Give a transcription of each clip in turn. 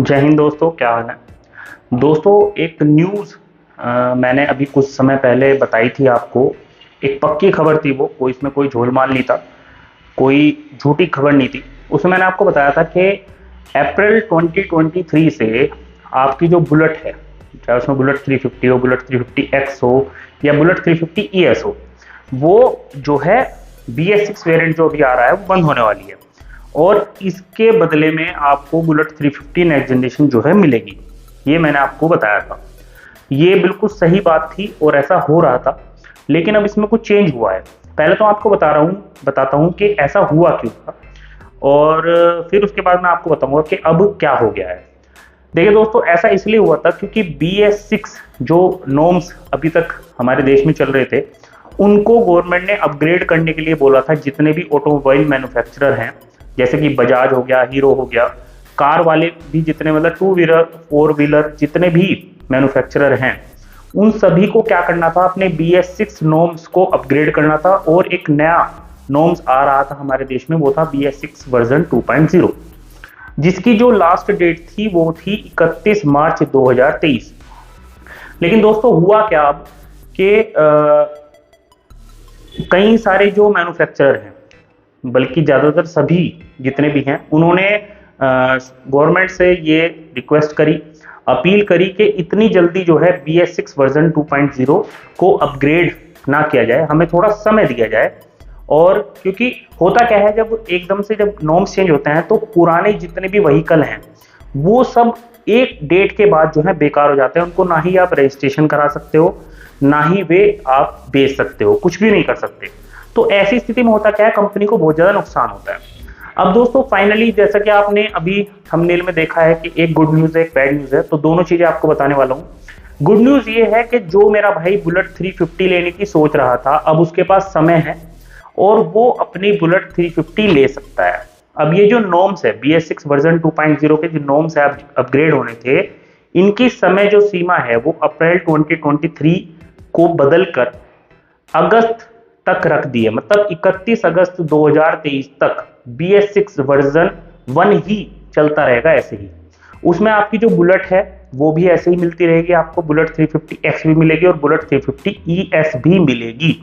जय हिंद दोस्तों, क्या हाल है। दोस्तों, एक न्यूज़ मैंने अभी कुछ समय पहले बताई थी आपको। एक पक्की खबर थी वो, कोई इसमें कोई झोलमाल नहीं था, कोई झूठी खबर नहीं थी। उसमें मैंने आपको बताया था कि अप्रैल 2023 से आपकी जो बुलेट है, चाहे उसमें बुलेट 350 हो, बुलेट 350 एक्स हो या बुलेट 350 ES हो, वो जो है BS6 वेरिएंट जो अभी आ रहा है वो बंद होने वाली है। और इसके बदले में आपको बुलेट 350 नेक्स्ट जनरेशन जो है मिलेगी। ये मैंने आपको बताया था, ये बिल्कुल सही बात थी और ऐसा हो रहा था। लेकिन अब इसमें कुछ चेंज हुआ है। पहले तो आपको बताता हूँ कि ऐसा हुआ क्यों था, और फिर उसके बाद मैं आपको बताऊंगा कि अब क्या हो गया है। देखिए दोस्तों, ऐसा इसलिए हुआ था क्योंकि BS6 जो नॉर्म्स अभी तक हमारे देश में चल रहे थे, उनको गवर्नमेंट ने अपग्रेड करने के लिए बोला था। जितने भी ऑटोमोबाइल मैन्युफैक्चरर हैं, जैसे कि बजाज हो गया, हीरो हो गया, कार वाले भी जितने, मतलब टू व्हीलर फोर व्हीलर जितने भी मैन्युफैक्चरर हैं, उन सभी को क्या करना था, अपने BS6 नॉर्म्स को अपग्रेड करना था। और एक नया नॉर्म्स आ रहा था हमारे देश में, वो था BS6 वर्जन 2.0, जिसकी जो लास्ट डेट थी वो थी 31 मार्च 2023। लेकिन दोस्तों हुआ क्या अब कि कई सारे जो मैन्युफैक्चरर हैं, बल्कि ज़्यादातर सभी जितने भी हैं, उन्होंने गवर्नमेंट से ये रिक्वेस्ट करी, अपील करी कि इतनी जल्दी जो है BS6 वर्जन 2.0 को अपग्रेड ना किया जाए, हमें थोड़ा समय दिया जाए। और क्योंकि होता क्या है, जब एकदम से जब नॉर्म्स चेंज होते हैं तो पुराने जितने भी व्हीकल हैं वो सब एक डेट के बाद जो है बेकार हो जाते हैं। उनको ना ही आप रजिस्ट्रेशन करा सकते हो, ना ही वे आप बेच सकते हो, कुछ भी नहीं कर सकते। तो ऐसी स्थिति में होता क्या है, कंपनी को बहुत ज्यादा नुकसान होता है। अब दोस्तों फाइनली, जैसा कि आपने अभी थंबनेल में देखा है कि एक गुड न्यूज है, एक बैड न्यूज है, तो दोनों चीजें आपको बताने वाला हूं। गुड न्यूज ये है कि जो मेरा भाई बुलेट 350 लेने की सोच रहा था, अब उसके पास समय है और वो अपनी बुलेट 350 ले सकता है। अब ये जो नॉर्म्स है BS6 वर्जन 2.0 के जो नॉर्म्स है अपग्रेड होने थे, इनकी समय जो सीमा है वो अप्रैल 2023 को बदलकर अगस्त तक रख दी है। मतलब 31 अगस्त 2023 तक BS6 वर्जन 1 ही चलता रहेगा ऐसे ही। उसमें आपकी जो बुलेट है वो भी ऐसे ही मिलती रहेगी, आपको बुलेट 350X भी मिलेगी और बुलेट 350 ES भी मिलेगी।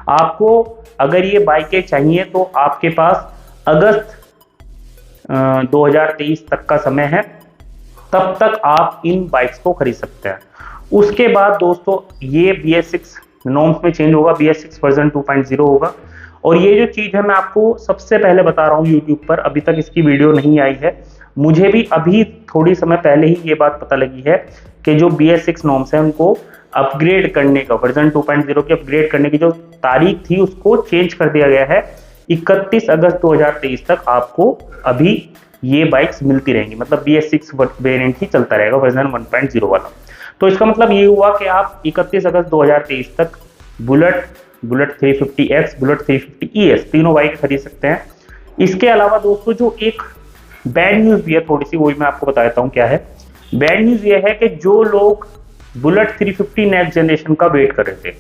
आपको अगर ये बाइकें चाहिए तो आपके पास अगस्त 2023 तक का समय है, तब तक आप इन बाइक्स को खरीद सकते हैं। उसके बाद दोस्तों ये BS6 नॉर्म्स में चेंज होगा, BS6 वर्जन 2.0 होगा। और ये जो चीज है मैं आपको सबसे पहले बता रहा हूँ यूट्यूब पर, अभी तक इसकी वीडियो नहीं आई है। मुझे भी अभी थोड़ी समय पहले ही ये बात पता लगी है कि जो BS6 नॉर्म्स है उनको अपग्रेड करने का, वर्जन 2.0 के अपग्रेड करने की जो तारीख थी उसको चेंज कर दिया गया है। 31 अगस्त 2023 तक आपको अभी ये बाइक्स मिलती रहेंगी। मतलब BS6 वेरिएंट ही चलता रहेगा, वर्जन 1.0 वाला। तो इसका मतलब ये हुआ कि आप 31 अगस्त 2023 तक बुलेट 350X, बुलेट 350 ES तीनों बाइक खरीद सकते हैं। इसके अलावा दोस्तों जो एक बैड न्यूज भी है थोड़ी सी, वो भी मैं आपको बता देता हूँ क्या है। बैड न्यूज ये है कि जो लोग बुलेट 350 नेक्स्ट जनरेशन का वेट कर रहे थे,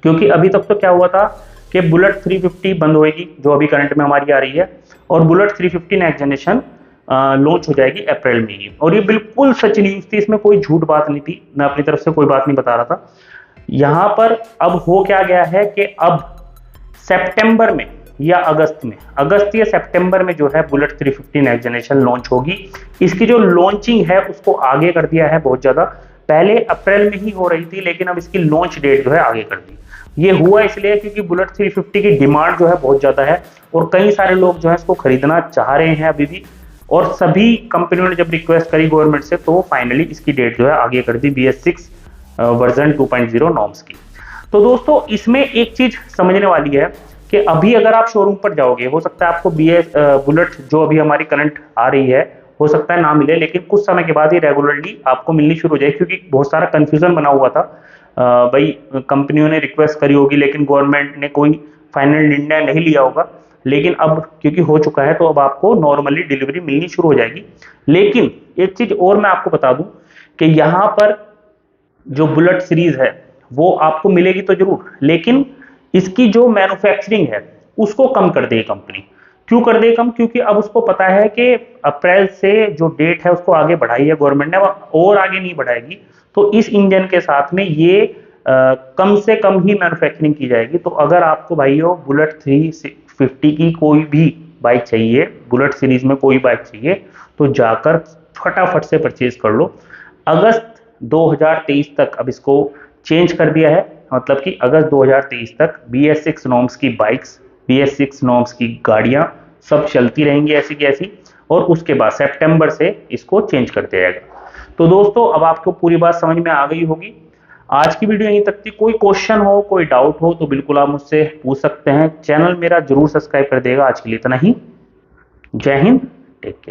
क्योंकि अभी तक तो क्या हुआ था कि बुलेट 350 बंद होएगी जो अभी करंट में हमारी आ रही है, और बुलेट 350 नेक्स्ट जनरेशन लॉन्च हो जाएगी अप्रैल में ही। और ये बिल्कुल सच न्यूज थी, इसमें कोई झूठ बात नहीं थी, मैं अपनी तरफ से कोई बात नहीं बता रहा था। यहां पर अब हो क्या गया है कि अब सितंबर में या अगस्त या सितंबर में जो है बुलेट 350 नेक्स्ट जनरेशन लॉन्च होगी। इसकी जो लॉन्चिंग है उसको आगे कर दिया है बहुत ज्यादा। पहले अप्रैल में ही हो रही थी, लेकिन अब इसकी लॉन्च डेट जो है आगे कर दी। ये हुआ इसलिए क्योंकि बुलेट 350 की डिमांड जो है बहुत ज्यादा है और कई सारे लोग जो है इसको खरीदना चाह रहे हैं अभी भी। और सभी कंपनियों ने जब रिक्वेस्ट करी गवर्नमेंट से, तो फाइनली इसकी डेट जो है आगे कर दी BS6 वर्जन 2.0 नॉर्म्स की। तो दोस्तों इसमें एक चीज समझने वाली है कि अभी अगर आप शोरूम पर जाओगे, हो सकता है आपको बुलेट जो अभी हमारी करंट आ रही है, हो सकता है ना मिले, लेकिन कुछ समय के बाद ये रेगुलरली आपको मिलनी शुरू हो जाएगी। क्योंकि बहुत सारा कंफ्यूजन बना हुआ था, भाई कंपनियों ने रिक्वेस्ट करी होगी लेकिन गवर्नमेंट ने कोई फाइनल निर्णय नहीं लिया होगा। लेकिन अब क्योंकि हो चुका है तो अब आपको नॉर्मली डिलीवरी मिलनी शुरू हो जाएगी। लेकिन एक चीज और मैं आपको बता दूं कि यहाँ पर जो बुलेट सीरीज है वो आपको मिलेगी तो जरूर, लेकिन इसकी जो मैन्युफैक्चरिंग है उसको कम कर देगी कंपनी। क्यों कर दे कम? क्योंकि अब उसको पता है कि अप्रैल से जो डेट है उसको आगे बढ़ाई है गवर्नमेंट ने, और आगे नहीं बढ़ाएगी। तो इस इंजन के साथ में ये कम से कम ही मैन्युफैक्चरिंग की जाएगी। तो अगर आपको भाइयों बुलेट 350 की कोई भी बाइक चाहिए, बुलेट सीरीज में कोई बाइक चाहिए, तो जाकर फटाफट से परचेज कर लो। अगस्त 2023 तक अब इसको चेंज कर दिया है, मतलब कि अगस्त 2023 तक BS6 नॉर्म्स की बाइक्स, BS6 नॉर्म्स की गाड़ियां सब चलती रहेंगी ऐसी की ऐसी, और उसके बाद सितंबर से इसको चेंज कर दिया जाएगा। तो दोस्तों अब आपको पूरी बात समझ में आ गई होगी। आज की वीडियो यहीं तक थी। कोई क्वेश्चन हो, कोई डाउट हो तो बिल्कुल आप मुझसे पूछ सकते हैं। चैनल मेरा जरूर सब्सक्राइब कर देगा। आज के लिए इतना ही। जय हिंद, टेक केयर।